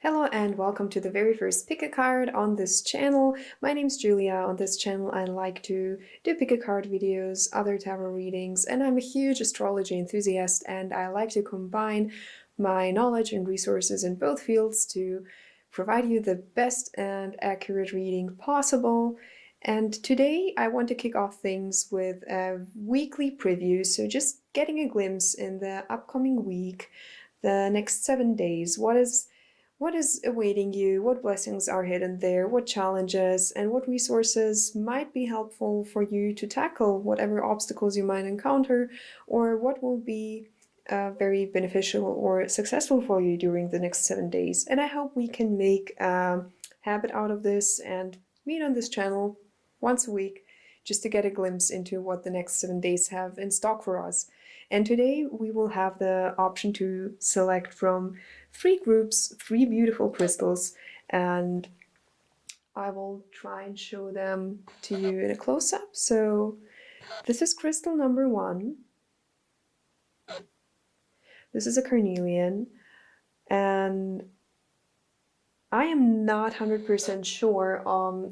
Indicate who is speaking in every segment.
Speaker 1: Hello and welcome to the very first pick a card on this channel. My name's Julia. On this channel I like to do pick a card videos, other tarot readings, and I'm a huge astrology enthusiast and I like to combine my knowledge and resources in both fields to provide you the best and accurate reading possible. And today I want to kick off things with a weekly preview, so just getting a glimpse in the upcoming week, the next 7 days. What is awaiting you? What blessings are hidden there? What challenges and what resources might be helpful for you to tackle whatever obstacles you might encounter, or what will be very beneficial or successful for you during the next 7 days? And I hope we can make a habit out of this and meet on this channel once a week just to get a glimpse into what the next 7 days have in stock for us. And today we will have the option to select from 3 groups, 3 beautiful crystals, and I will try and show them to you in a close-up. So this is crystal number 1. This is a carnelian, and I am not 100% sure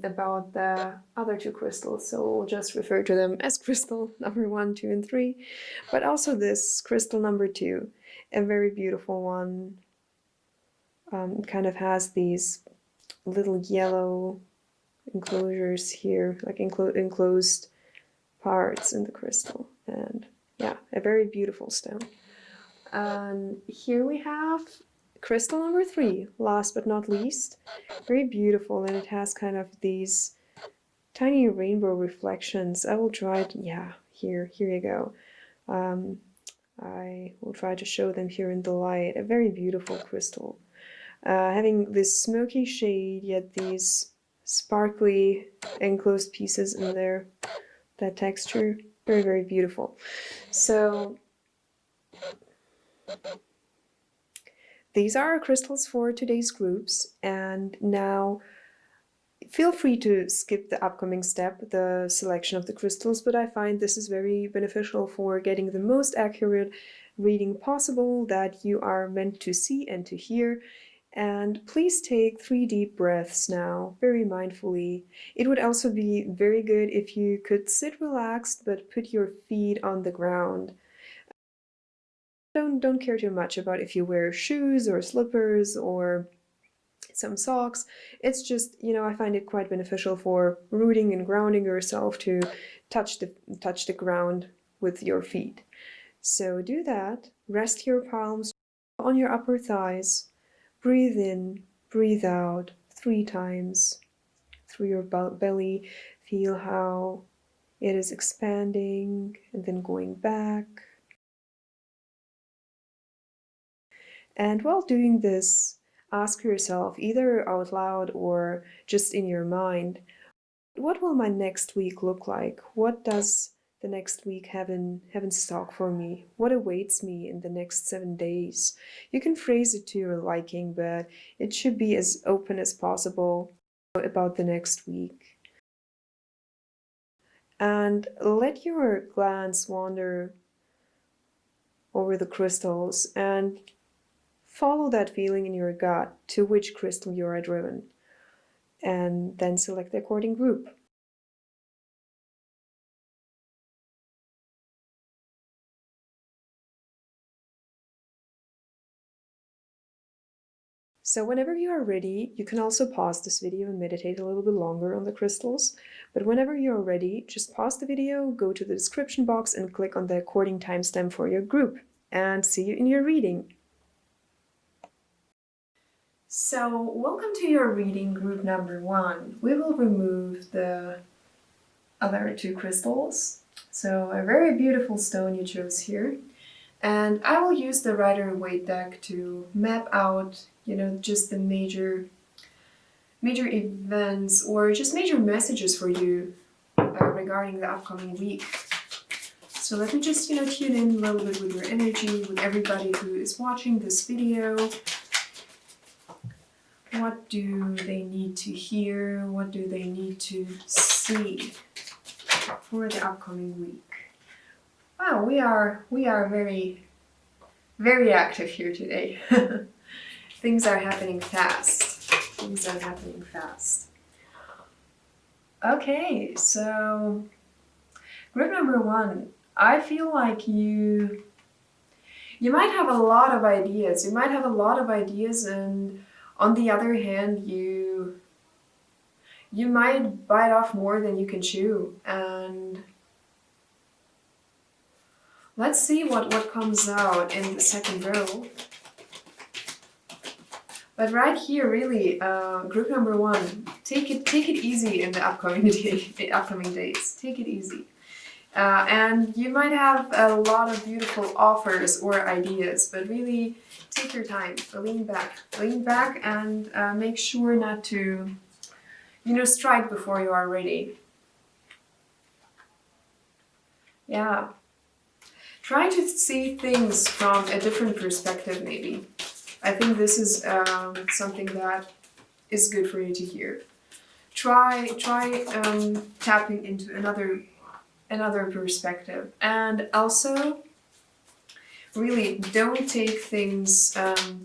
Speaker 1: about the other 2 crystals, so we'll just refer to them as crystal number 1, 2, and 3. But also this crystal number 2, a very beautiful one. Kind of has these little yellow enclosures here, like enclosed parts in the crystal, and yeah, a very beautiful stone. And here we have crystal number 3, last but not least. Very beautiful, and it has kind of these tiny rainbow reflections. I will try to, yeah, here you go. I will try to show them here in the light. A very beautiful crystal. Having this smoky shade, yet these sparkly enclosed pieces in there, that texture, very, very beautiful. So these are our crystals for today's groups, and now feel free to skip the upcoming step, the selection of the crystals, but I find this is very beneficial for getting the most accurate reading possible that you are meant to see and to hear. And please take 3 deep breaths now, very mindfully. It would also be very good if you could sit relaxed but put your feet on the ground. Don't care too much about if you wear shoes or slippers or some socks. It's just, I find it quite beneficial for rooting and grounding yourself to touch the ground with your feet. So do that. Rest your palms on your upper thighs. Breathe in, breathe out 3 times through your belly. Feel how it is expanding and then going back. And while doing this, ask yourself, either out loud or just in your mind, what will my next week look like? What does the next week have in stock for me? What awaits me in the next 7 days? You can phrase it to your liking, but it should be as open as possible about the next week. And let your glance wander over the crystals and follow that feeling in your gut to which crystal you are driven, and then select the according group. So whenever you are ready, you can also pause this video and meditate a little bit longer on the crystals. But whenever you are ready, just pause the video, go to the description box and click on the according timestamp for your group. And see you in your reading. So welcome to your reading group number 1. We will remove the other 2 crystals. So a very beautiful stone you chose here. And I will use the Rider-Waite deck to map out, just the major events or just major messages for you regarding the upcoming week. So let me just, tune in a little bit with your energy, with everybody who is watching this video. What do they need to hear? What do they need to see for the upcoming week? Wow, we are very, very active here today. things are happening fast. Things are happening fast. Okay, so group number 1. I feel like you might have a lot of ideas. You might have a lot of ideas, and on the other hand, you might bite off more than you can chew. And let's see what comes out in the second row. But right here, really, group number 1, take it easy in the upcoming days. Take it easy. And you might have a lot of beautiful offers or ideas, but really take your time, lean back and make sure not to, strike before you are ready. Yeah. Try to see things from a different perspective, maybe. I think this is something that is good for you to hear. Try tapping into another perspective, and also really don't take things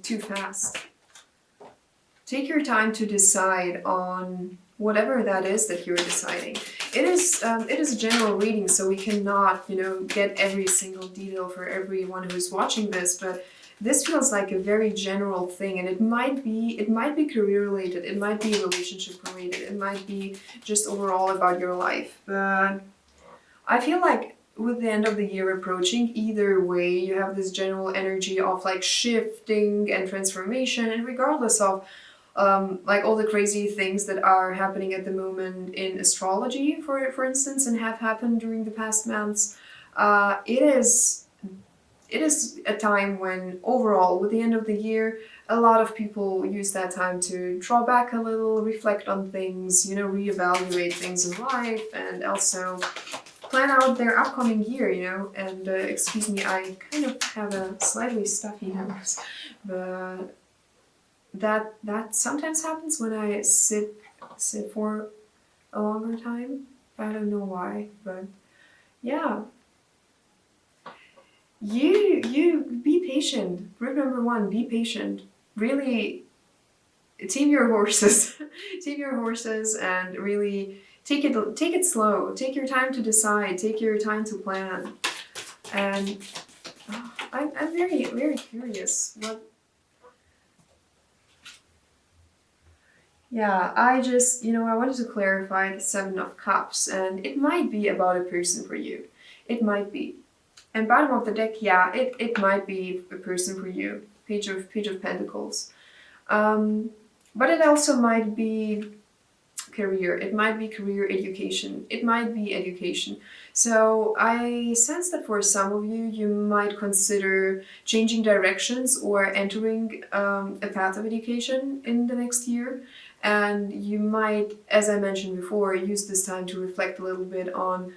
Speaker 1: too fast. Take your time to decide on whatever that is that you're deciding. It is a general reading, so we cannot get every single detail for everyone who's watching this, but this feels like a very general thing, and it might be career related, it might be relationship related, it might be just overall about your life. But I feel like with the end of the year approaching, either way, you have this general energy of like shifting and transformation, and regardless of like all the crazy things that are happening at the moment in astrology, for instance, and have happened during the past months, it is a time when overall, with the end of the year, a lot of people use that time to draw back a little, reflect on things, reevaluate things in life, and also plan out their upcoming year, and excuse me, I kind of have a slightly stuffy nose, but that sometimes happens when I sit for a longer time. I don't know why, but yeah. You be patient. Group number 1, be patient. Really team your horses. Team your horses and really take it slow. Take your time to decide. Take your time to plan. And I'm very, very curious. Yeah, I just, I wanted to clarify the 7 of Cups, and it might be about a person for you. It might be. And bottom of the deck, yeah, it might be a person for you. Page of Pentacles. But it also might be career. It might be career, education. It might be education. So I sense that for some of you, you might consider changing directions or entering a path of education in the next year. And you might, as I mentioned before, use this time to reflect a little bit on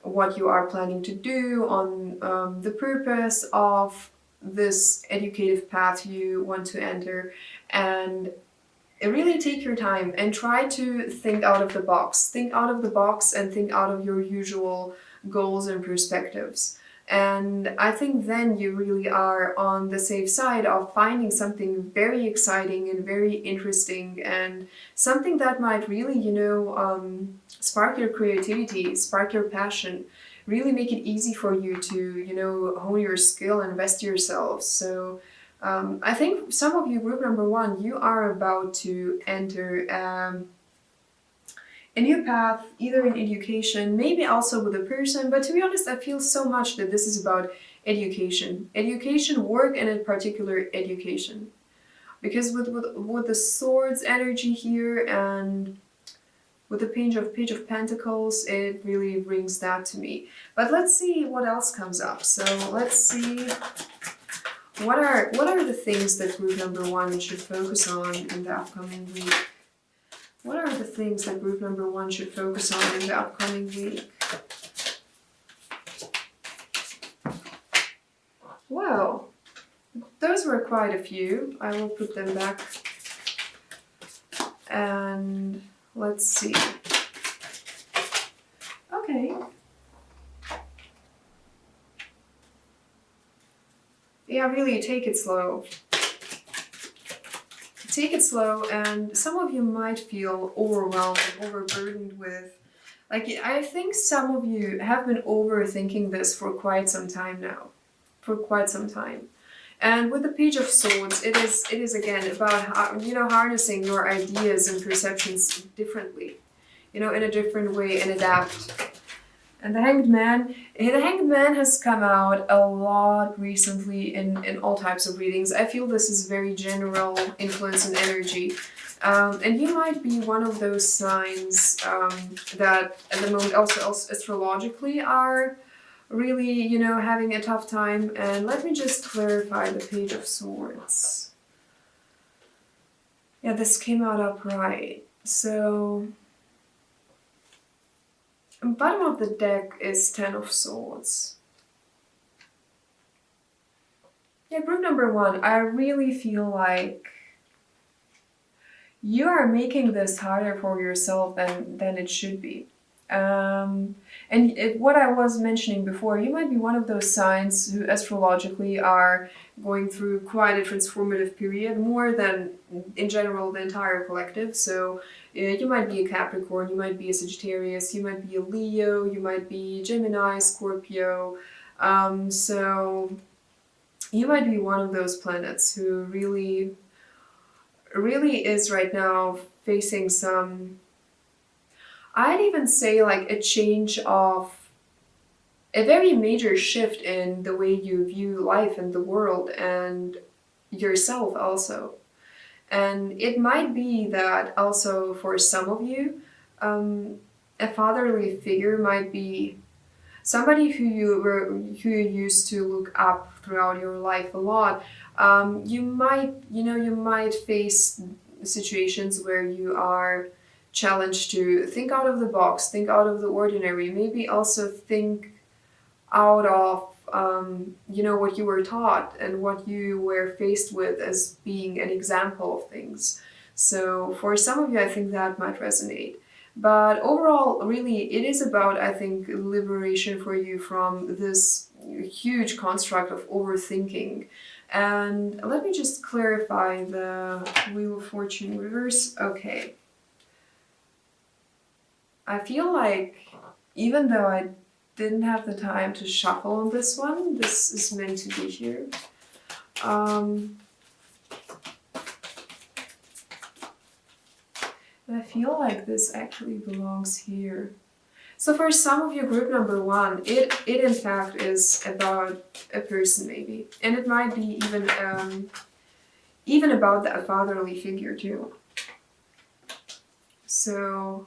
Speaker 1: what you are planning to do, on the purpose of this educative path you want to enter, and really take your time and try to think out of the box. Think out of the box and think out of your usual goals and perspectives. And I think then you really are on the safe side of finding something very exciting and very interesting, and something that might really, spark your creativity, spark your passion, really make it easy for you to, hone your skill and invest yourself. So I think some of you, group number 1, you are about to enter a new path, either in education, maybe also with a person, but to be honest, I feel so much that this is about education. Education, work, and in particular, education. Because with the Swords energy here and with the Page of Pentacles, it really brings that to me. But let's see what else comes up. So let's see, what are the things that group number 1 should focus on in the upcoming week? What are the things that group number 1 should focus on in the upcoming week? Well, those were quite a few. I will put them back. And let's see. Okay. Yeah, really take it slow. take it slow, and some of you might feel overwhelmed and overburdened with, like, I think some of you have been overthinking this for quite some time now. For quite some time. And with the Page of Swords, it is again about harnessing your ideas and perceptions differently, in a different way, and adapt. And the Hanged Man has come out a lot recently in all types of readings. I feel this is very general influence and energy. And you might be one of those signs that at the moment also astrologically are really, having a tough time. And let me just clarify the Page of Swords. Yeah, this came out upright. So, bottom of the deck is Ten of Swords. Yeah, group number 1, I really feel like you are making this harder for yourself than it should be. What I was mentioning before, you might be one of those signs who astrologically are going through quite a transformative period, more than in general the entire collective. So you might be a Capricorn, you might be a Sagittarius, you might be a Leo, you might be Gemini, Scorpio. So you might be one of those planets who really is right now facing some, I'd even say like a change of a very major shift in the way you view life and the world and yourself also. And it might be that also for some of you, a fatherly figure might be somebody who you used to look up throughout your life a lot. You might face situations where you are challenged to think out of the box, think out of the ordinary, maybe also think out of what you were taught and what you were faced with as being an example of things. So for some of you, I think that might resonate. But overall, really, it is about, I think, liberation for you from this huge construct of overthinking. And let me just clarify the Wheel of Fortune reverse. Okay. I feel like, even though I didn't have the time to shuffle on this one, this is meant to be here. I feel like this actually belongs here. So for some of you, group number 1, it in fact is about a person maybe. And it might be even about a fatherly figure too. So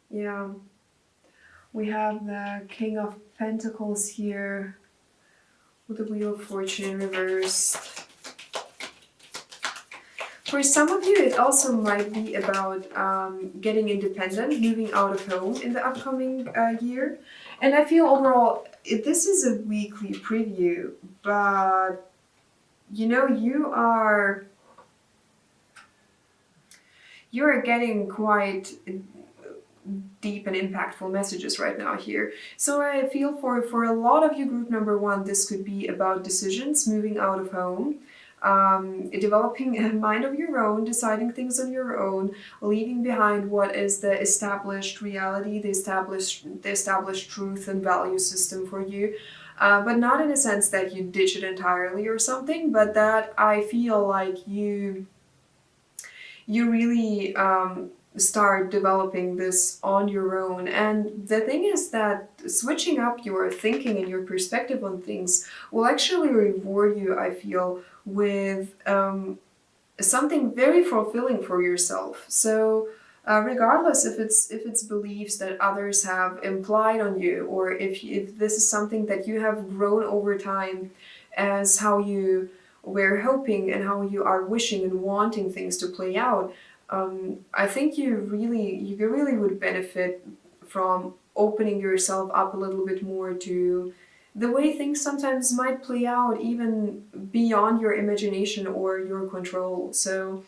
Speaker 1: yeah, we have the King of Pentacles here with the Wheel of Fortune reversed. For some of you, it also might be about getting independent, moving out of home in the upcoming year. And I feel overall, this is a weekly preview, but you're getting quite deep and impactful messages right now here. So I feel for a lot of you, group number 1, this could be about decisions, moving out of home, developing a mind of your own, deciding things on your own, leaving behind what is the established reality, the established truth and value system for you. But not in a sense that you ditch it entirely or something, but that I feel like you really start developing this on your own. And the thing is that switching up your thinking and your perspective on things will actually reward you, I feel, with something very fulfilling for yourself. So regardless if it's beliefs that others have implied on you, or if this is something that you have grown over time as how you were hoping and how you are wishing and wanting things to play out, I think you really would benefit from opening yourself up a little bit more to the way things sometimes might play out, even beyond your imagination or your control. So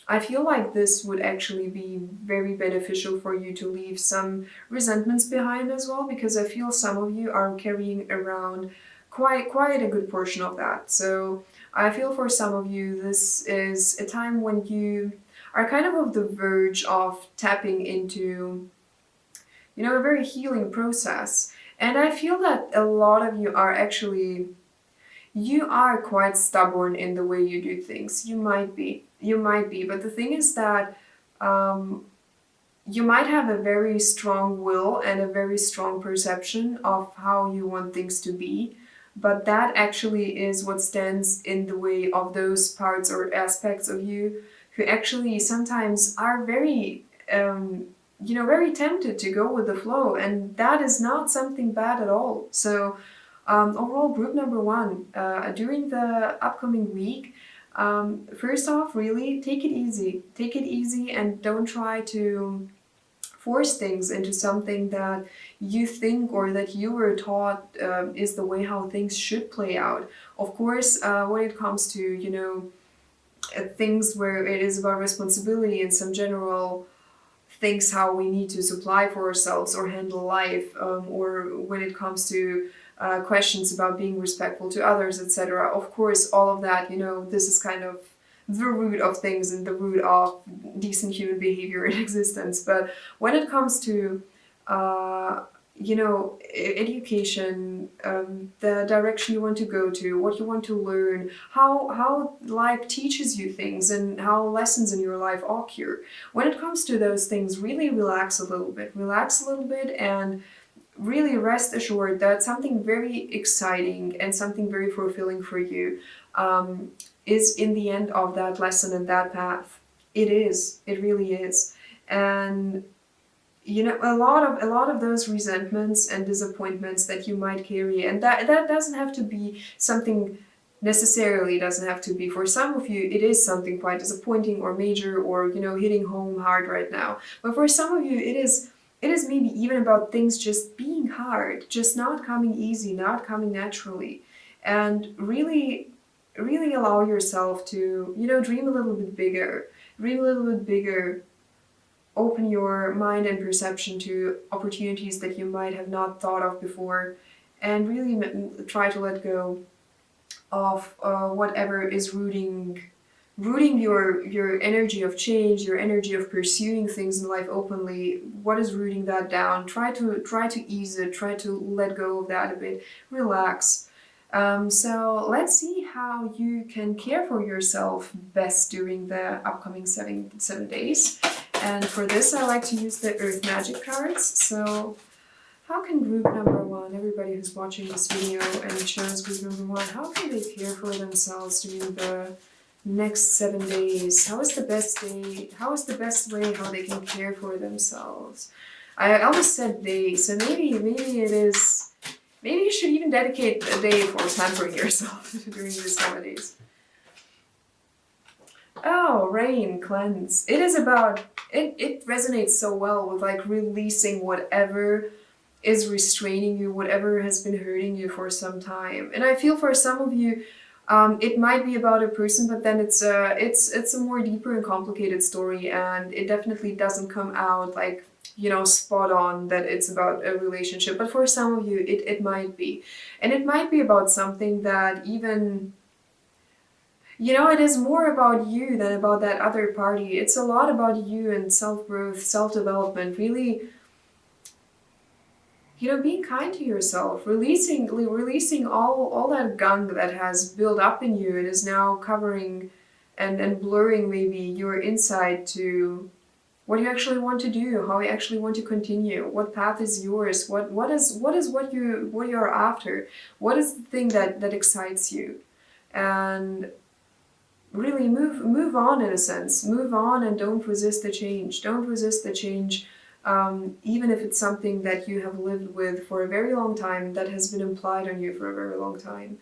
Speaker 1: I feel like this would actually be very beneficial for you to leave some resentments behind as well, because I feel some of you are carrying around quite a good portion of that. So I feel for some of you, this is a time when you are kind of the verge of tapping into, a very healing process. And I feel that a lot of you are actually, you are quite stubborn in the way you do things. You might be, but the thing is that um, you might have a very strong will and a very strong perception of how you want things to be, but that actually is what stands in the way of those parts or aspects of you who actually sometimes are very, very tempted to go with the flow, and that is not something bad at all. So, overall, group number one, during the upcoming week, first off, really take it easy. Take it easy and don't try to force things into something that you think or that you were taught is the way how things should play out. Of course, when it comes to, things where it is about responsibility and some general things how we need to supply for ourselves or handle life, or when it comes to questions about being respectful to others, etc. Of course, all of that, this is kind of the root of things and the root of decent human behavior in existence. But when it comes to, education, the direction you want to go to, what you want to learn, how life teaches you things, and how lessons in your life occur. When it comes to those things, really relax a little bit. Relax a little bit and really rest assured that something very exciting and something very fulfilling for you is in the end of that lesson and that path. It is. It really is. And a lot of those resentments and disappointments that you might carry, and that doesn't have to be something, necessarily doesn't have to be, for some of you it is something quite disappointing or major or hitting home hard right now. But for some of you it is maybe even about things just being hard, just not coming easy, not coming naturally. And really allow yourself to dream a little bit bigger. Open your mind and perception to opportunities that you might have not thought of before, and really try to let go of whatever is rooting your energy of change, your energy of pursuing things in life openly. What is rooting that down? Try to ease it. Try to let go of that a bit. Relax. So let's see how you can care for yourself best during the upcoming seven days. And for this, I like to use the Earth Magic cards. So how can group number one, everybody who's watching this video and chose group number one, how can they care for themselves during the next 7 days? How is the best day? How is the best way how they can care for themselves? I almost said day, so maybe it is. Maybe you should even dedicate a day for pampering yourself during these holidays. Oh, rain, cleanse. It is about, it resonates so well with like releasing whatever is restraining you, whatever has been hurting you for some time. And I feel for some of you, it might be about a person, but then it's a more deeper and complicated story, and it definitely doesn't come out like, spot on that it's about a relationship. But for some of you, it might be. And it might be about something that even, it is more about you than about that other party. It's a lot about you and self-growth, self-development, really, being kind to yourself, releasing all that gunk that has built up in you and is now covering and blurring maybe your insight to what you actually want to do, how you actually want to continue, what path is yours, what you're after, what is the thing that excites you. And really move on, in a sense. Move on and don't resist the change. Don't resist the change, even if it's something that you have lived with for a very long time, that has been implied on you for a very long time.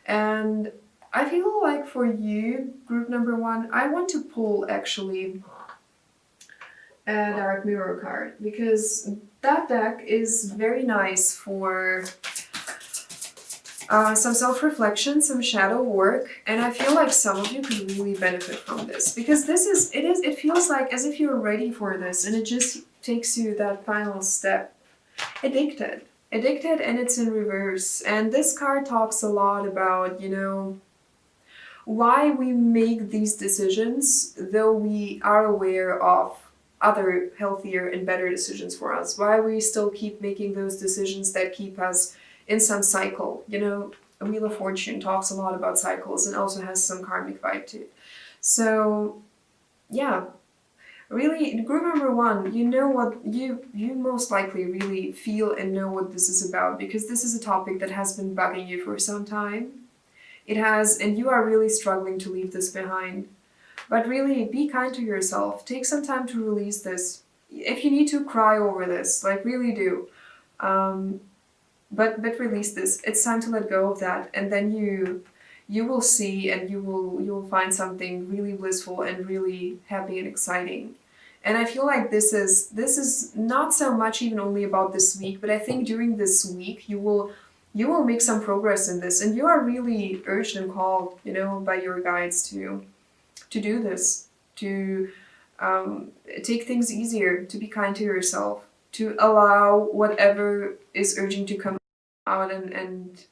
Speaker 1: And I feel like for you, group number one, I want to pull actually a Dark Mirror card, because that deck is very nice for some self-reflection, some shadow work, and I feel like some of you could really benefit from this, because it feels like as if you're ready for this, and it just takes you that final step. Addicted. Addicted, and it's in reverse. And this card talks a lot about, you know, why we make these decisions, though we are aware of other healthier and better decisions for us. Why we still keep making those decisions that keep us in some cycle. You know, a Wheel of Fortune talks a lot about cycles and also has some karmic vibe to it. So, yeah. Really, group number one, you know what you most likely really feel and know what this is about, because this is a topic that has been bugging you for some time. It has, and you are really struggling to leave this behind. But really, be kind to yourself. Take some time to release this. If you need to, cry over this. Like, really do. But release this. It's time to let go of that, and then you will see, and you will find something really blissful and really happy and exciting. And I feel like this is not so much even only about this week, but I think during this week you will make some progress in this, and you are really urged and called, you know, by your guides to do this, to take things easier, to be kind to yourself, to allow whatever is urging to come out and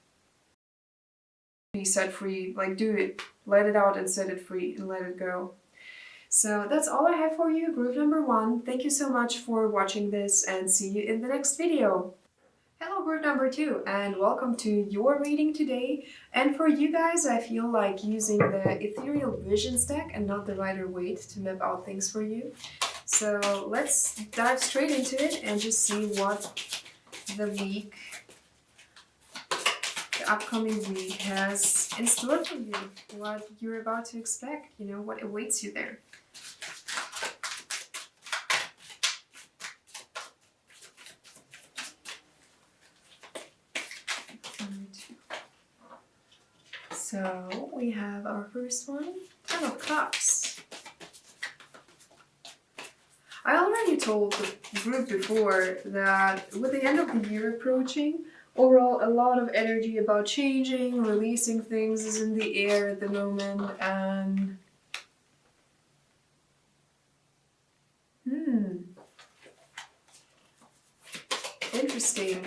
Speaker 1: be set free. Like, do it, let it out and set it free and let it go. So that's all I have for you, group number one. Thank you so much for watching this, and see you in the next video. Hello, group number two, and welcome to your reading today. And for you guys, I feel like using the Ethereal Visions deck and not the Rider-Waite to map out things for you. So let's dive straight into it and just see what the upcoming week has in store for you, what you're about to expect, you know, what awaits you there. So we have our first one, Ten of Cups. I already told the group before that with the end of the year approaching, overall a lot of energy about changing, releasing things is in the air at the moment, and interesting.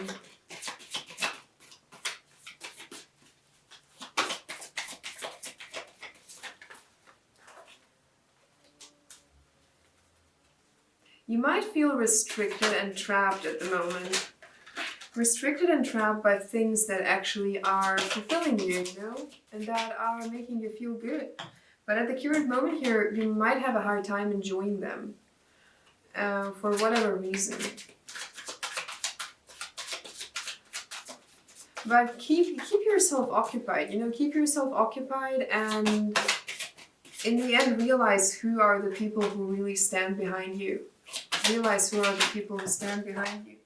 Speaker 1: You might feel restricted and trapped at the moment. Restricted and trapped by things that actually are fulfilling you, you know, and that are making you feel good. But at the current moment here, you might have a hard time enjoying them, for whatever reason. But keep yourself occupied, you know, keep yourself occupied, and in the end realize who are the people who really stand behind you. Realize who are the people who stand behind you.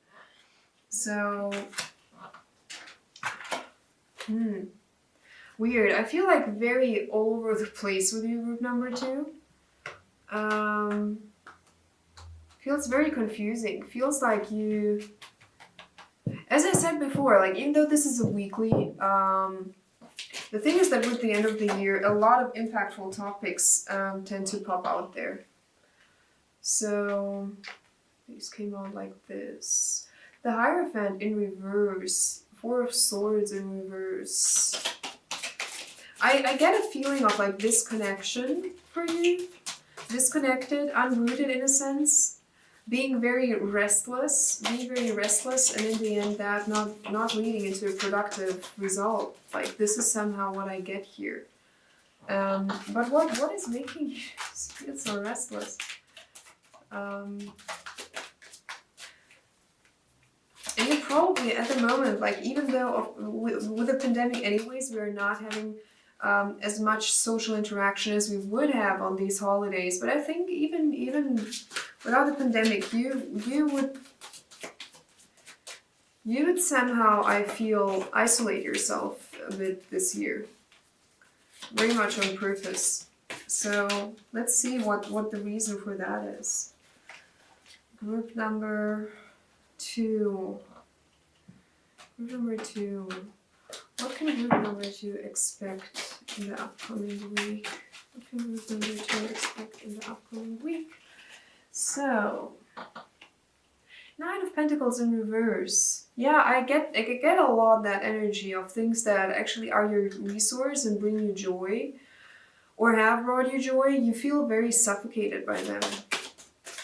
Speaker 1: So, weird. I feel like very all over the place with you, group number two. Feels very confusing. Feels like you, as I said before, like even though this is a weekly, the thing is that with the end of the year, a lot of impactful topics tend to pop out there. So these came out like this. The Hierophant in reverse. Four of Swords in reverse. I get a feeling of like disconnection for you. Disconnected, unrooted in a sense. Being very restless, and in the end that not leading into a productive result. Like, this is somehow what I get here. But what is making you feel so restless? And you're probably at the moment, like, even though with the pandemic anyways, we're not having as much social interaction as we would have on these holidays. But I think even without the pandemic, you would somehow, I feel, isolate yourself a bit this year. Very much on purpose. So let's see what the reason for that is. Group number two. Group number two. What can group number two expect in the upcoming week? What can group number two expect in the upcoming week? So, Nine of Pentacles in reverse. Yeah, I get a lot that energy of things that actually are your resource and bring you joy, or have brought you joy. You feel very suffocated by them.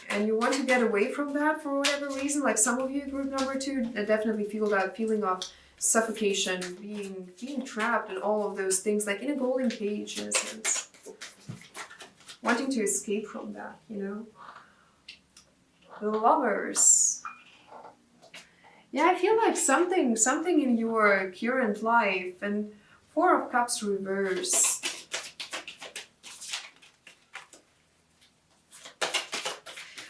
Speaker 1: And you want to get away from that for whatever reason. Like some of you, group number 2, definitely feel that feeling of suffocation, being trapped in all of those things, like in a golden cage in a sense. Wanting to escape from that, you know? The Lovers. Yeah, I feel like something in your current life, and Four of Cups reverse.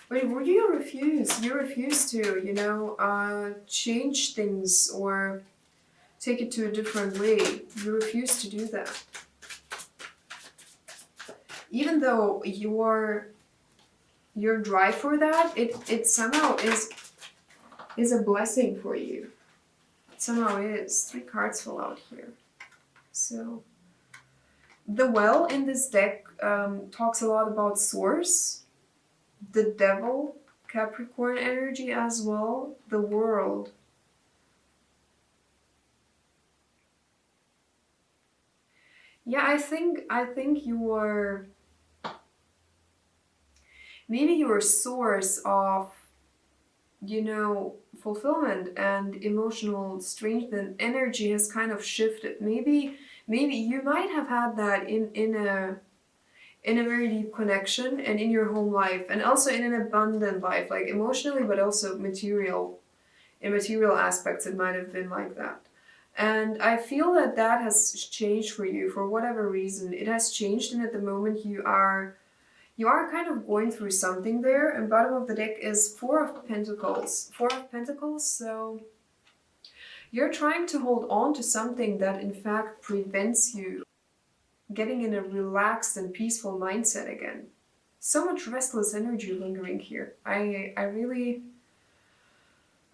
Speaker 1: But you refuse to, you know, change things or take it to a different way. You refuse to do that. Even though your drive for that, it somehow is a blessing for you. It somehow is. 3 cards fell out here. So the Well in this deck talks a lot about Source, the Devil, Capricorn energy as well, the World. Yeah, I think your maybe your source of, you know, fulfillment and emotional strength and energy has kind of shifted. Maybe you might have had that in a very deep connection and in your home life, and also in an abundant life, like emotionally but also material. In material aspects it might have been like that. And I feel that that has changed for you for whatever reason. It has changed, and at the moment you are kind of going through something there. And bottom of the deck is Four of Pentacles. Four of Pentacles, so you're trying to hold on to something that in fact prevents you getting in a relaxed and peaceful mindset again. So much restless energy lingering here. I really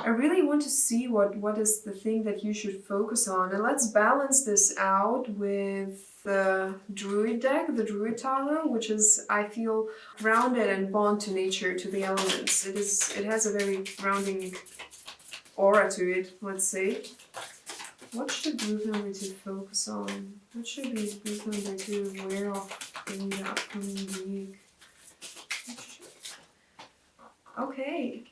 Speaker 1: want to see what is the thing that you should focus on. And let's balance this out with the Druid deck, the Druid Tarot, which is, I feel, grounded and bond to nature, to the elements. It has a very grounding aura to it, let's say. What should group number 2 focus on? What should be group number 2 aware of in the upcoming week? Okay.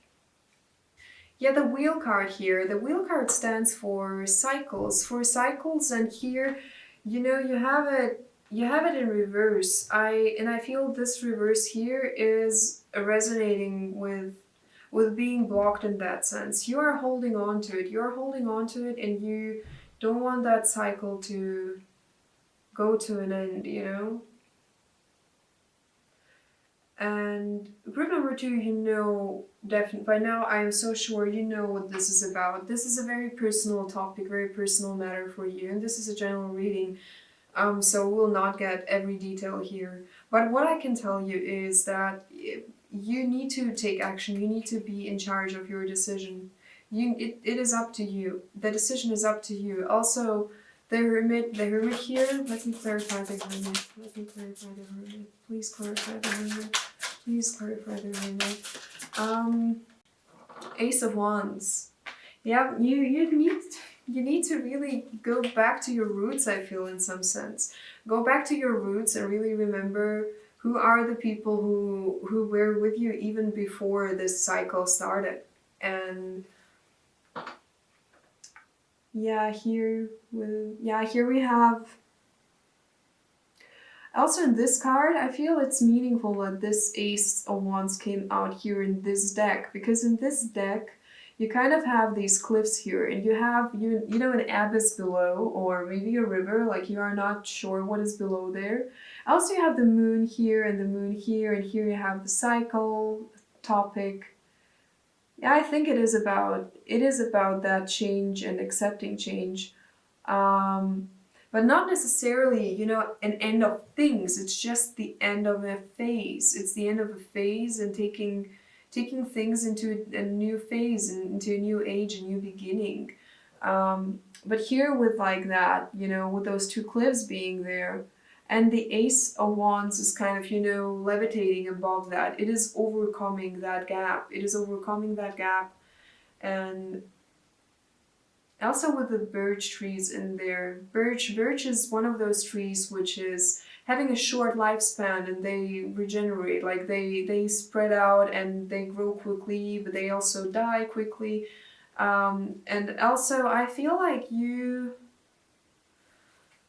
Speaker 1: Yeah, the Wheel card here. The Wheel card stands for cycles. For cycles, and here, you know, you have it in reverse. I feel this reverse here is resonating with being blocked in that sense. You are holding on to it. You're holding on to it, and you don't want that cycle to go to an end, you know? And group number 2, you know, definitely by now I am so sure you know what this is about. This is a very personal topic, very personal matter for you, and this is a general reading, so we'll not get every detail here. But what I can tell you is that you need to take action. You need to be in charge of your decision. It is up to you. The decision is up to you. Also, the Hermit here, let me clarify the Hermit. Please clarify the Hermit. Please clarify the Hermit. Ace of Wands. Yeah, you need to really go back to your roots, I feel, in some sense. Go back to your roots and really remember who are the people who were with you even before this cycle started. And yeah, here we have. Also in this card, I feel it's meaningful that this Ace of Wands came out here in this deck, because in this deck you kind of have these cliffs here, and you have you know, an abyss below, or maybe a river, like you are not sure what is below there. Also you have the moon here and the moon here, and here you have the cycle topic. Yeah, I think it is about that change and accepting change. But not necessarily, you know, an end of things. It's just the end of a phase. It's the end of a phase, and taking things into a new phase and into a new age, a new beginning. But here with like that, you know, with those 2 cliffs being there, and the Ace of Wands is kind of, you know, levitating above that. It is overcoming that gap. It is overcoming that gap And also with the birch trees in there. Birch is one of those trees which is having a short lifespan, and they regenerate. Like they spread out and they grow quickly, but they also die quickly. And also I feel like you...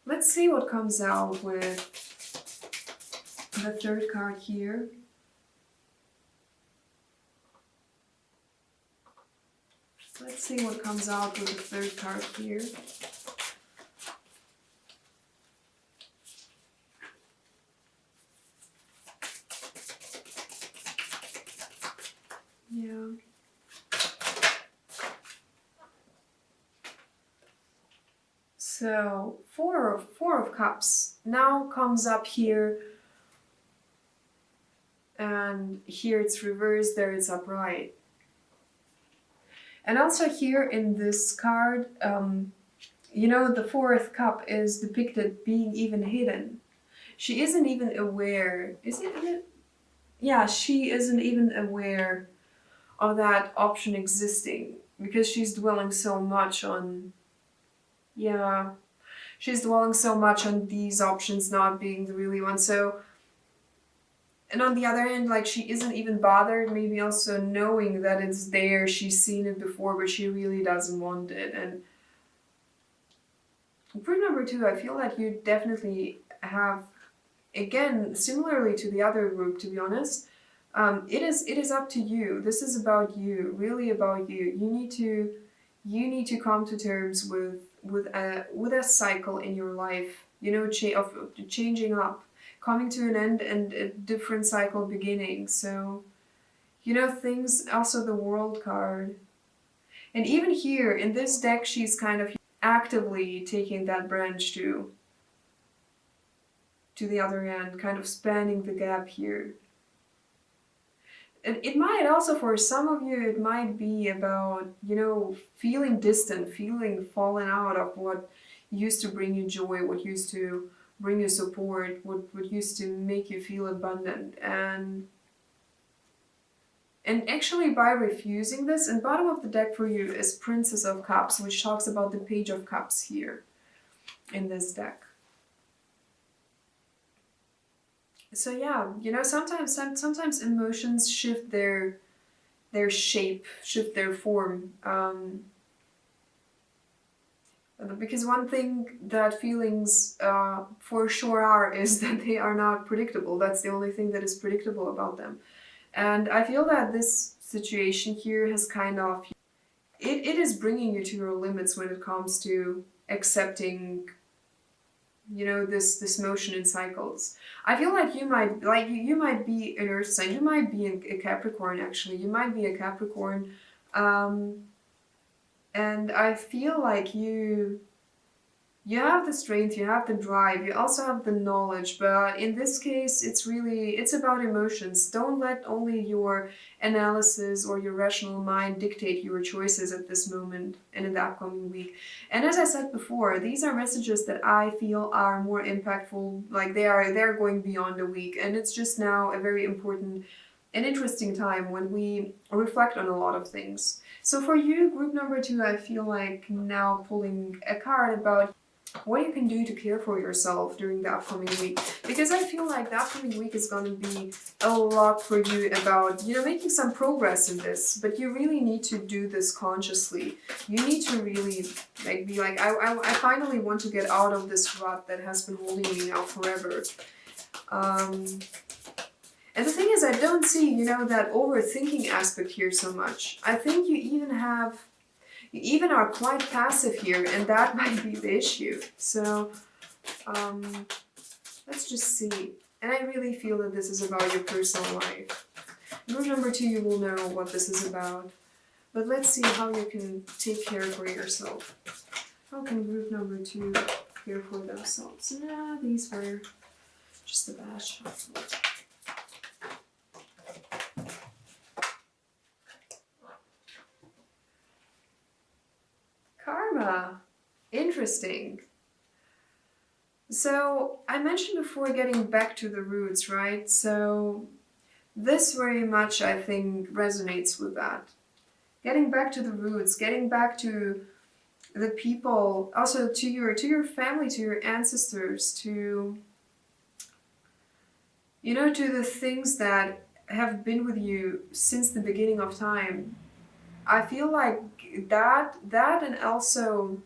Speaker 1: Let's see what comes out with the third card here. Let's see what comes out with the third card here. Yeah. So four of cups now comes up here, and here it's reversed, there it's upright. And also here in this card, you know, the fourth cup is depicted being even hidden. She isn't even aware. Is it? Yeah, she isn't even aware of that option existing, because she's dwelling so much on... Yeah, she's dwelling so much on these options not being the really one. So, and on the other hand, like, she isn't even bothered, maybe also knowing that it's there, she's seen it before, but she really doesn't want it. And group number 2, I feel that you definitely have, again, similarly to the other group, to be honest, it is up to you. This is about you, really about you. You need to come to terms with a cycle in your life, you know, of changing up, coming to an end, and a different cycle beginning. So, you know, things, also the World card. And even here in this deck, she's kind of actively taking that branch to the other end, kind of spanning the gap here. And it might also, for some of you, it might be about, you know, feeling distant, feeling fallen out of what used to bring you joy, what used to bring you support, what used to make you feel abundant. And actually, by refusing this, and bottom of the deck for you is Princess of Cups, which talks about the Page of Cups here in this deck. So yeah, you know, sometimes emotions shift their shape, shift their form. Because one thing that feelings for sure are is that they are not predictable. That's the only thing that is predictable about them. And I feel that this situation here has kind of... It is bringing you to your limits when it comes to accepting, you know, this motion in cycles. I feel like you might be an earth sign, you might be a Capricorn. Actually, you might be a Capricorn, and I feel like you have the strength, you have the drive, you also have the knowledge, but in this case it's about emotions. Don't let only your analysis or your rational mind dictate your choices at this moment and in the upcoming week. And as I said before, these are messages that I feel are more impactful, like they're going beyond a week, and it's just now a very important and interesting time when we reflect on a lot of things. So for you, group number 2, I feel like now pulling a card about what you can do to care for yourself during the upcoming week. Because I feel like the upcoming week is going to be a lot for you about, you know, making some progress in this. But you really need to do this consciously. You need to really be like, I finally want to get out of this rut that has been holding me now forever. And the thing is, I don't see, you know, that overthinking aspect here so much. I think you even are quite passive here, and that might be the issue. So, let's just see. And I really feel that this is about your personal life. Group number 2, you will know what this is about. But let's see how you can take care for yourself. How can group number 2 care for themselves? Nah, these were just a bad shuffle. Karma. Interesting. So I mentioned before getting back to the roots, right? So this very much, I think, resonates with that. getting back to the roots, getting back to the people, also to your family, to your ancestors, to, you know, to the things that have been with you since the beginning of time. I feel like that and also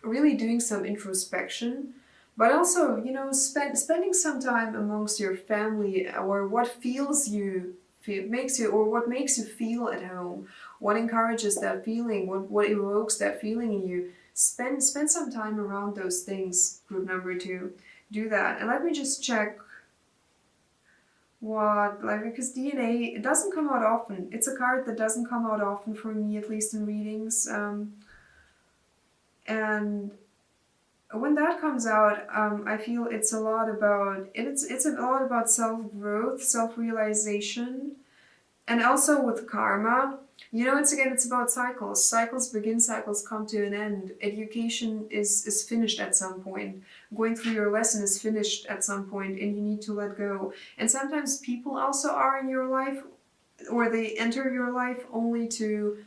Speaker 1: really doing some introspection, but also, you know, spending some time amongst your family, or what feels you feel, makes you, or what makes you feel at home, what encourages that feeling, what evokes that feeling in you. Spend some time around those things, group number 2. Do that. And let me just check what, like, because DNA, it doesn't come out often. It's a card that doesn't come out often for me, at least in readings. And when that comes out, I feel it's a lot about it's a lot about self growth, self realization, and also with karma. You know, it's about cycles. Cycles begin, cycles come to an end. Education is finished at some point. Going through your lesson is finished at some point, and you need to let go. And sometimes people also are in your life, or they enter your life only to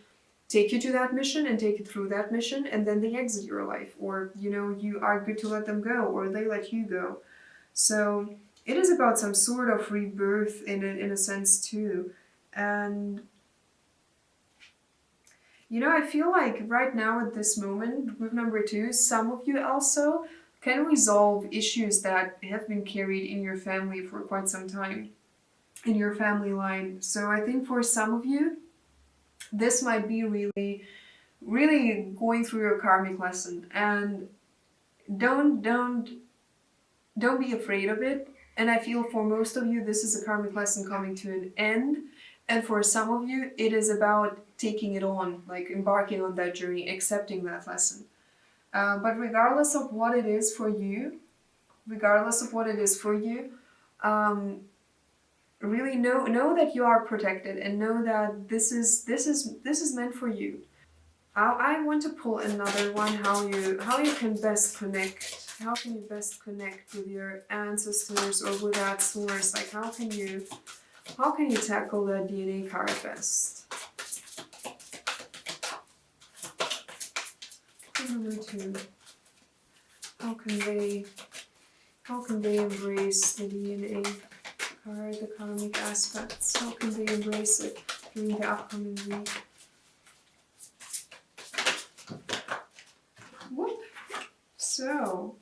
Speaker 1: take you to that mission and take you through that mission, and then they exit your life, or, you know, you are good to let them go, or they let you go. So it is about some sort of rebirth in a sense too. And, you know, I feel like right now at this moment, group number 2, some of you also can resolve issues that have been carried in your family for quite some time, in your family line. So I think for some of you, this might be really going through your karmic lesson. And don't don't don't be afraid of it. And I feel for most of you, this is a karmic lesson coming to an end, and for some of you, it is about taking it on, like embarking on that journey, accepting that lesson. But regardless of what it is for you, regardless of what it is for you, um, really know that you are protected, and know that this is meant for you. I want to pull another one. How you can best connect. How can you best connect with your ancestors or with that source? Like, how can you tackle that DNA card best? Number 2. How can they embrace the DNA card, the karmic aspects? How can they embrace it during the upcoming week? Whoop. So,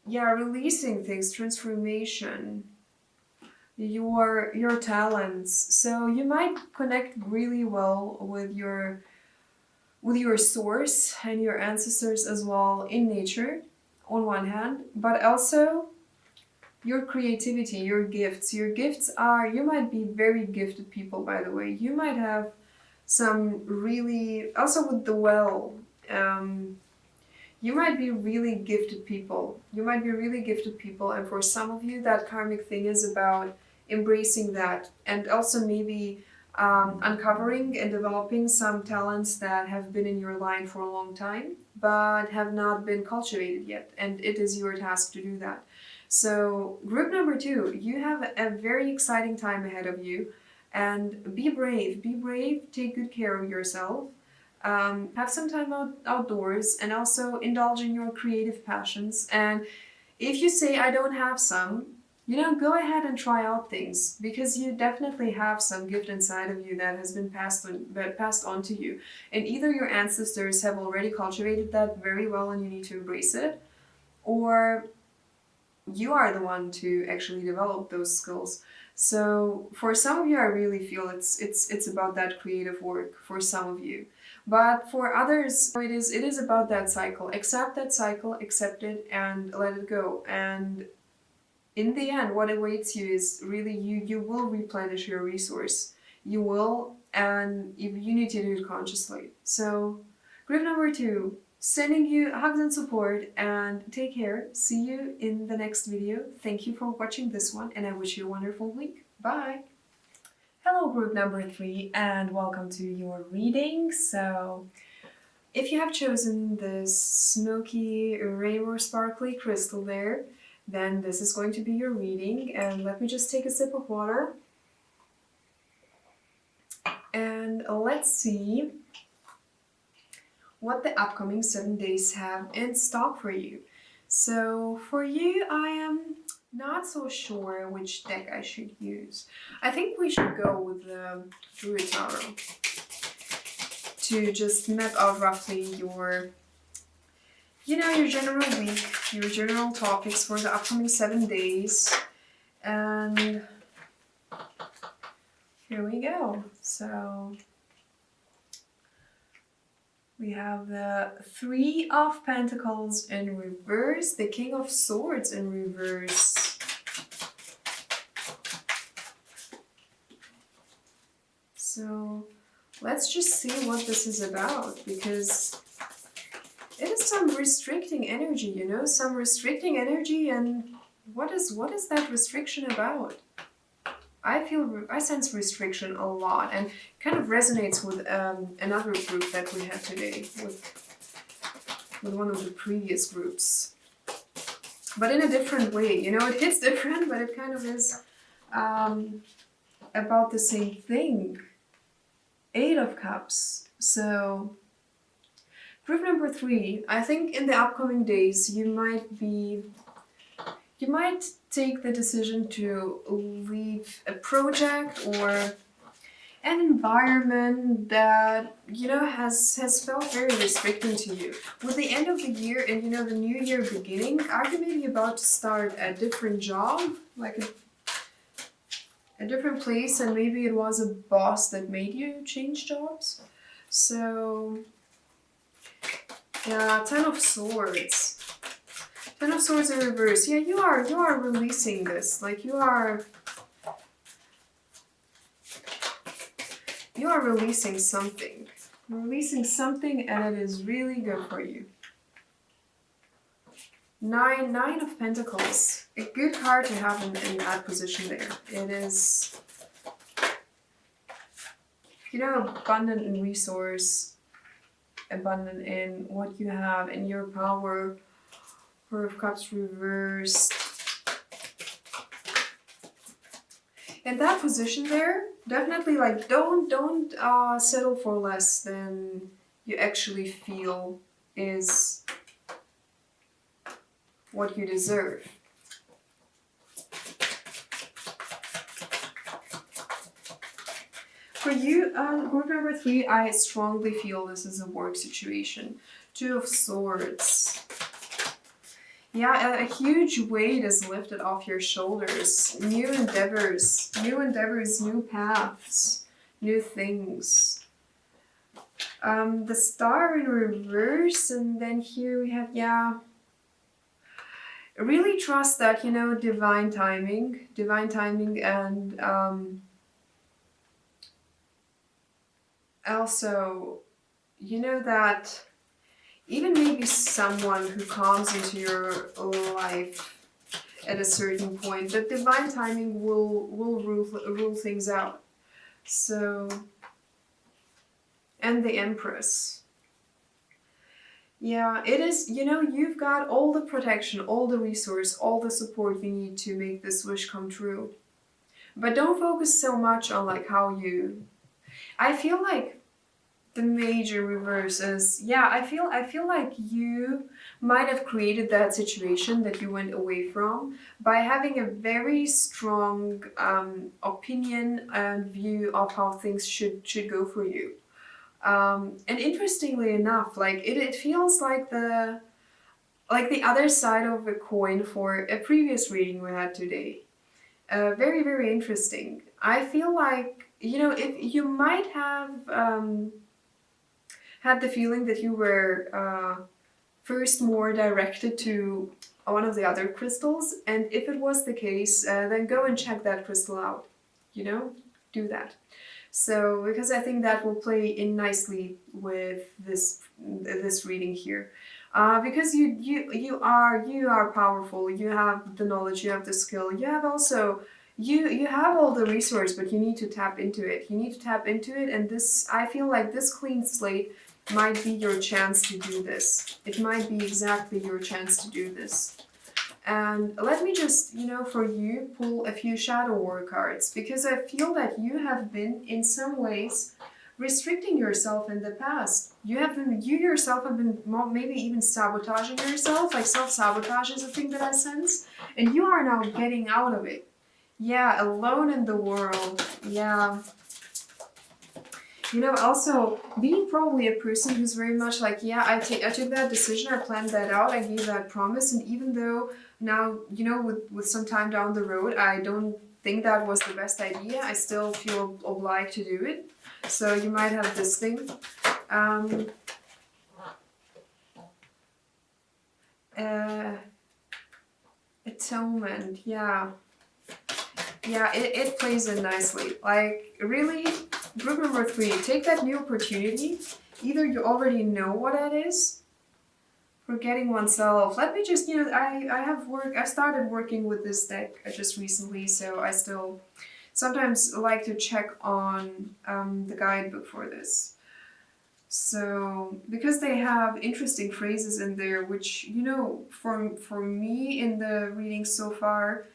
Speaker 1: yeah, releasing things, transformation, your talents. So you might connect really well with your source and your ancestors as well in nature, on one hand, but also your creativity, your gifts. Your gifts are, you might be very gifted people, by the way. You might have some really, also with the well, you might be really gifted people. You might be really gifted people, and for some of you, that karmic thing is about embracing that, and also maybe uncovering and developing some talents that have been in your line for a long time, but have not been cultivated yet, and it is your task to do that. So, group number 2, you have a very exciting time ahead of you, and be brave. Be brave, take good care of yourself. Have some time outdoors, and also indulge in your creative passions. And if you say, I don't have some, you know, go ahead and try out things, because you definitely have some gift inside of you that has been passed on to you. And either your ancestors have already cultivated that very well and you need to embrace it, or you are the one to actually develop those skills. So for some of you, I really feel it's about that creative work for some of you. But for others, it is about that cycle. Accept that cycle, accept it, and let it go. And in the end, what awaits you is really you will replenish your resource. You will, and you need to do it consciously. So, group number 2, sending you hugs and support, and take care. See you in the next video. Thank you for watching this one, and I wish you a wonderful week. Bye! Hello, group number 3, and welcome to your reading. So, if you have chosen this smoky, rainbow sparkly crystal there, then this is going to be your reading. And let me just take a sip of water. And let's see what the upcoming 7 days have in stock for you. So for you, I am not so sure which deck I should use. I think we should go with the Druid Tarot to just map out roughly your, your general week, your general topics for the upcoming 7 days. And here we go. So we have the Three of Pentacles in reverse, the King of Swords in reverse. So let's just see what this is about, because it is some restricting energy, some restricting energy. And what is that restriction about? I sense restriction a lot, and kind of resonates with another group that we had today, with one of the previous groups, but in a different way. It hits different, but it kind of is about the same thing. Eight of Cups. So group number 3, I think in the upcoming days you might take the decision to leave a project or an environment that, has felt very restricting to you. With the end of the year and, the new year beginning, are you maybe about to start a different job? Like a different place, and maybe it was a boss that made you change jobs? So, yeah, Ten of Swords. Ten of Swords in reverse. Yeah, you are releasing this. Like you are releasing something. You're releasing something, and it is really good for you. Nine of Pentacles. A good card to have in that position there. It is, abundant in resource, abundant in what you have, in your power. Four of Cups reversed. In that position there, definitely don't settle for less than you actually feel is what you deserve. For you, group number 3, I strongly feel this is a work situation. Two of Swords. Yeah, a huge weight is lifted off your shoulders. New endeavors, new paths, new things. The Star in reverse, and then here we have, really trust that, divine timing, and also, that even maybe someone who comes into your life at a certain point, that divine timing will rule things out. So, and the Empress. Yeah, it is, you've got all the protection, all the resource, all the support you need to make this wish come true. But don't focus so much on I feel like the major reverse is, I feel like you might have created that situation that you went away from by having a very strong opinion and view of how things should go for you. And interestingly enough, it feels like the other side of the coin for a previous reading we had today. Very, very interesting. I feel like, if you might have had the feeling that you were first more directed to one of the other crystals, and if it was the case, then go and check that crystal out. Do that. So, because I think that will play in nicely with this reading here. Because you are powerful. You have the knowledge, you have the skill, you have also you have all the resource, but you need to tap into it. And this, I feel like this clean slate might be your chance to do this. It might be exactly your chance to do this. And let me just, for you, pull a few Shadow War cards, because I feel that you have been, in some ways, restricting yourself in the past. You yourself have been maybe even sabotaging yourself, like self-sabotage is a thing that I sense, and you are now getting out of it. Yeah, alone in the world. Yeah. Also being probably a person who's very much like, yeah, I took that decision, I planned that out, I gave that promise, and even though now, with some time down the road, I don't think that was the best idea, I still feel obliged to do it. So you might have this thing. Atonement, yeah. Yeah, it plays in nicely. Like, really, group number 3, take that new opportunity. Either you already know what that is, forgetting oneself. Let me just, I started working with this deck just recently, so I still sometimes like to check on the guidebook for this. So, because they have interesting phrases in there, which, for me in the readings so far,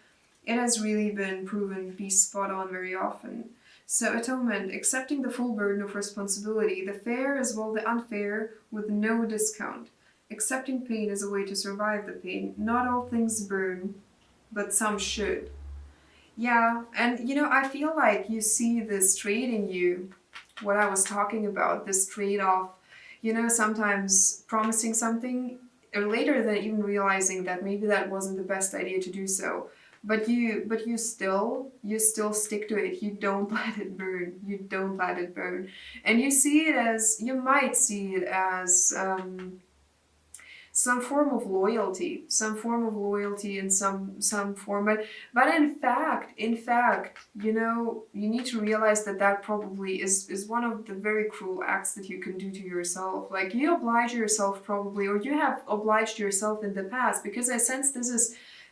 Speaker 1: it has really been proven to be spot on very often. So, atonement, accepting the full burden of responsibility, the fair as well the unfair, with no discount. Accepting pain as a way to survive the pain. Not all things burn, but some should. Yeah, and I feel like you see this trait in you, what I was talking about, this trade off. Sometimes promising something, or later than even realizing that maybe that wasn't the best idea to do so. But you still stick to it. You don't let it burn. You don't let it burn. And you might see it as some form of loyalty, in some form. But in fact, you need to realize that probably is one of the very cruel acts that you can do to yourself. Like, you oblige yourself probably, or you have obliged yourself in the past, because I sense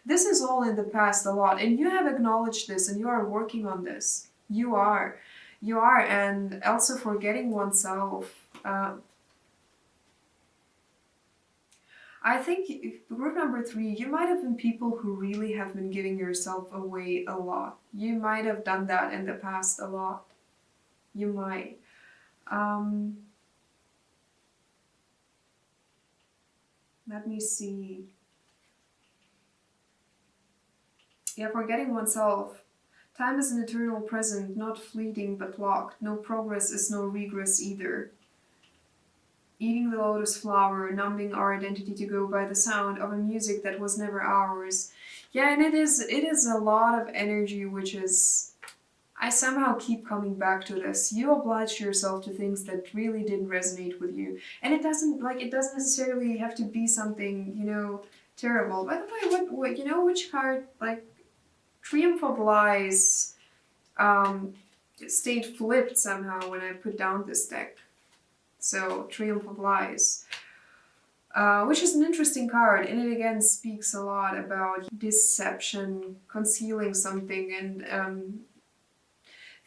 Speaker 1: this is all in the past a lot, and you have acknowledged this, and you are working on this. You are, and also forgetting oneself. I think group number 3, you might have been people who really have been giving yourself away a lot. You might have done that in the past a lot. You might. Let me see. Yeah, forgetting oneself. Time is an eternal present, not fleeting but locked. No progress is no regress either. Eating the lotus flower, numbing our identity to go by the sound of a music that was never ours. Yeah, and it is a lot of energy, which is, I somehow keep coming back to this. You obliged yourself to things that really didn't resonate with you. And it doesn't necessarily have to be something, terrible. By the way, what which card, like, Triumph of Lies, stayed flipped somehow when I put down this deck. So, Triumph of Lies, which is an interesting card, and it again speaks a lot about deception, concealing something, and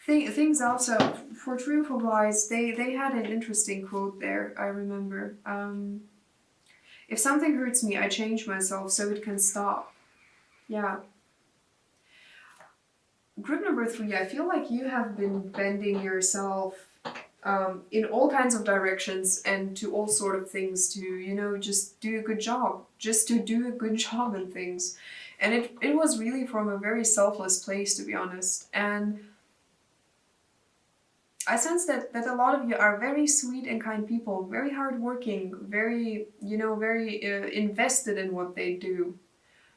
Speaker 1: things also. For Triumph of Lies, they had an interesting quote there, I remember. If something hurts me, I change myself so it can stop. Yeah. Group number 3, I feel like you have been bending yourself in all kinds of directions and to all sort of things to, just do a good job. Just to do a good job in things. And it was really from a very selfless place, to be honest. And I sense that a lot of you are very sweet and kind people, very hardworking, very, very invested in what they do.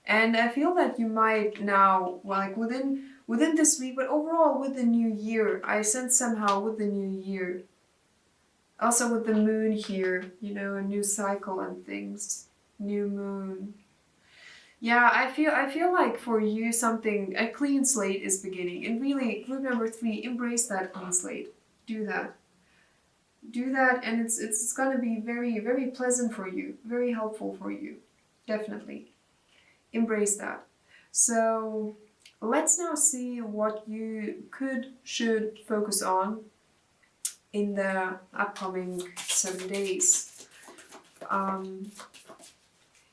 Speaker 1: And I feel that you might now, like within this week, but overall with the new year, I sense somehow with the new year, also with the moon here, a new cycle and things, new moon. Yeah, I feel like for you a clean slate is beginning. And really, group number 3, embrace that clean slate. Do that. Do that, and it's gonna be very, very pleasant for you, very helpful for you. Definitely. Embrace that. So let's now see what you should focus on in the upcoming 7 days.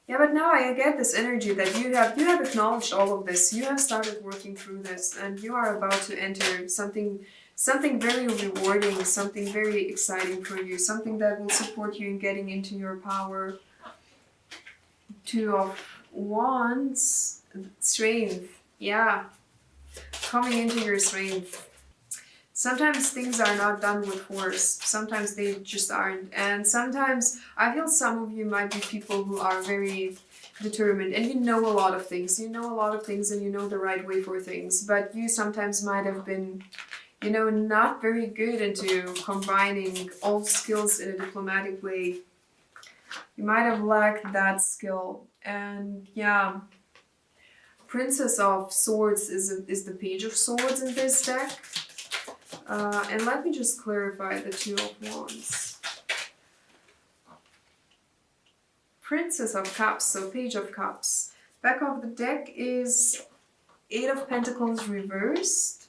Speaker 1: Yeah, but now I get this energy that you have acknowledged all of this. You have started working through this, and you are about to enter something very rewarding, something very exciting for you, something that will support you in getting into your power. Two of Wands, strength. Yeah, coming into your strength. Sometimes things are not done with force. Sometimes they just aren't. And sometimes I feel some of you might be people who are very determined and you know a lot of things. You know a lot of things and you know the right way for things. But you sometimes might have been, you know, not very good into combining all skills in a diplomatic way. You might have lacked that skill. And yeah, Princess of Swords is the Page of Swords in this deck. And let me just clarify the Two of Wands. Princess of Cups, so Page of Cups. Back of the deck is Eight of Pentacles reversed.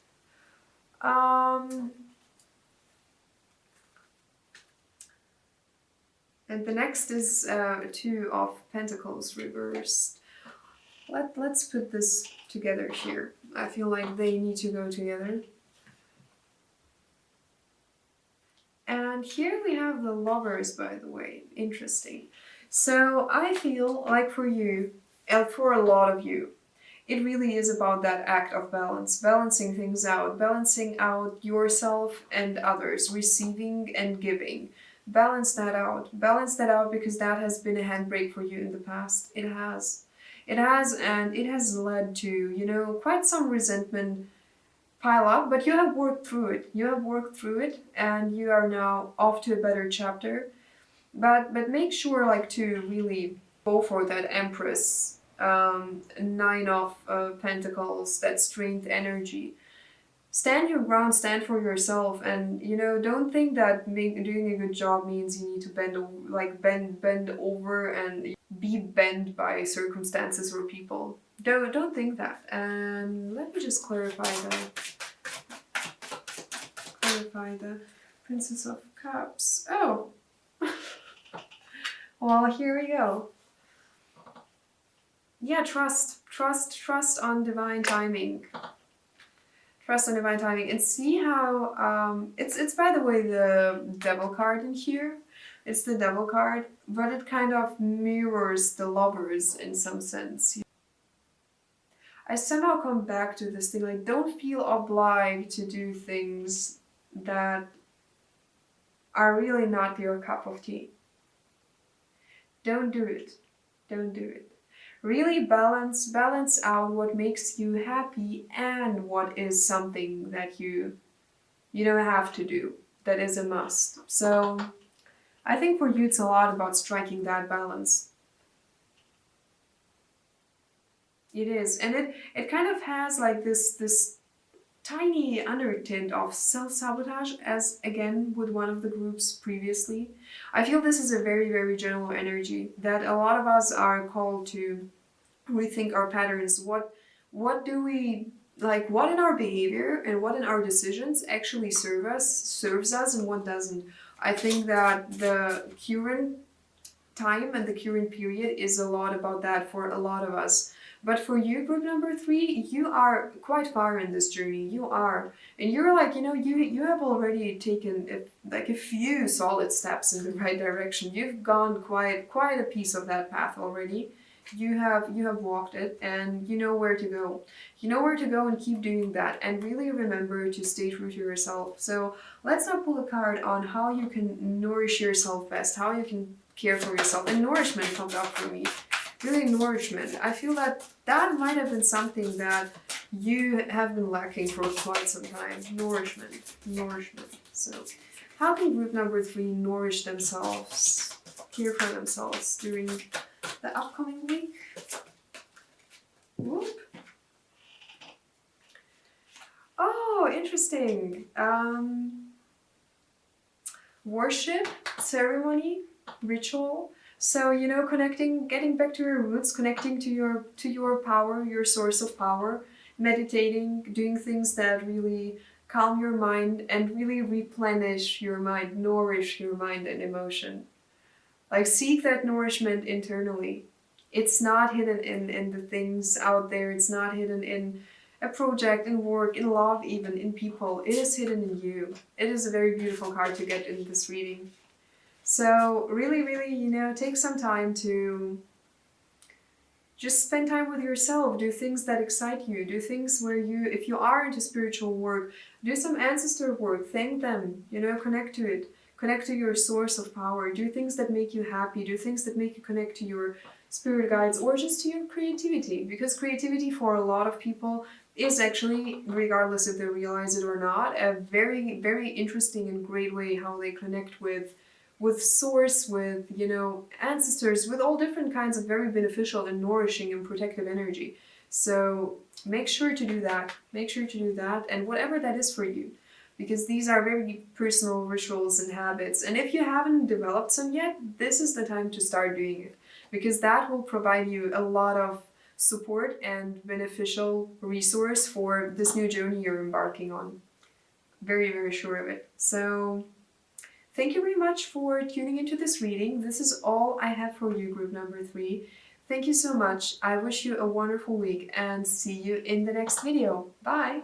Speaker 1: And the next is Two of Pentacles reversed. Let's put this together here. I feel like they need to go together. And here we have the Lovers, by the way. Interesting. So I feel like for you, and for a lot of you, it really is about that act of balance, balancing things out, balancing out yourself and others, receiving and giving. Balance that out. Balance that out because that has been a handbrake for you in the past. It has. It has, and it has led to, you know, quite some resentment pile up, but you have worked through it. You have worked through it, and you are now off to a better chapter. But make sure like to really go for that Empress, Nine of Pentacles, that strength energy. Stand your ground, stand for yourself, and you know, don't think that doing a good job means you need to bend over and be bent by circumstances or people. Don't think that. And let me just clarify the Princess of Cups. Oh, well, here we go. Yeah, trust on divine timing. Trust on divine timing, and see how it's by the way the Devil card in here. It's the Devil card, but it kind of mirrors the Lovers in some sense. I somehow come back to this thing, like, don't feel obliged to do things that are really not your cup of tea. Don't do it. Don't do it. Really balance out what makes you happy and what is something that you don't have to do, that is a must. So I think for you it's a lot about striking that balance. It is, and it kind of has like this tiny undertint of self-sabotage, as again with one of the groups previously. I feel this is a very, very general energy that a lot of us are called to rethink our patterns. What do we like, what in our behavior and what in our decisions actually serves us and what doesn't. I think that the current time and the current period is a lot about that for a lot of us. But for you, group number 3, you are quite far in this journey. You are. And you're like, you know, you have already taken a few solid steps in the right direction. You've gone quite a piece of that path already. You have walked it, and you know where to go. You know where to go, and keep doing that. And really remember to stay true to yourself. So let's now pull a card on how you can nourish yourself best, how you can care for yourself. And nourishment comes up for me. Really, nourishment. I feel that might have been something that you have been lacking for quite some time. Nourishment. So how can group number 3 nourish themselves, care for themselves during the upcoming week? Whoop. Oh, interesting. Worship, ceremony, ritual. So, you know, getting back to your roots, connecting to your power, your source of power, meditating, doing things that really calm your mind and really replenish your mind, nourish your mind and emotion. Like, seek that nourishment internally. It's not hidden in the things out there. It's not hidden in a project, in work, in love, even in people. It is hidden in you. It is a very beautiful card to get in this reading. So really, really, take some time to just spend time with yourself. Do things that excite you. Do things where if you are into spiritual work, do some ancestor work. Thank them, connect to it. Connect to your source of power. Do things that make you happy. Do things that make you connect to your spirit guides or just to your creativity. Because creativity for a lot of people is actually, regardless if they realize it or not, a very, very interesting and great way how they connect with source, with ancestors, with all different kinds of very beneficial and nourishing and protective energy. So make sure to do that. Make sure to do that, and whatever that is for you, because these are very personal rituals and habits. And if you haven't developed some yet, this is the time to start doing it, because that will provide you a lot of support and beneficial resource for this new journey you're embarking on. Very, very sure of it. So thank you very much for tuning into this reading. This is all I have for you, group number 3. Thank you so much. I wish you a wonderful week and see you in the next video. Bye!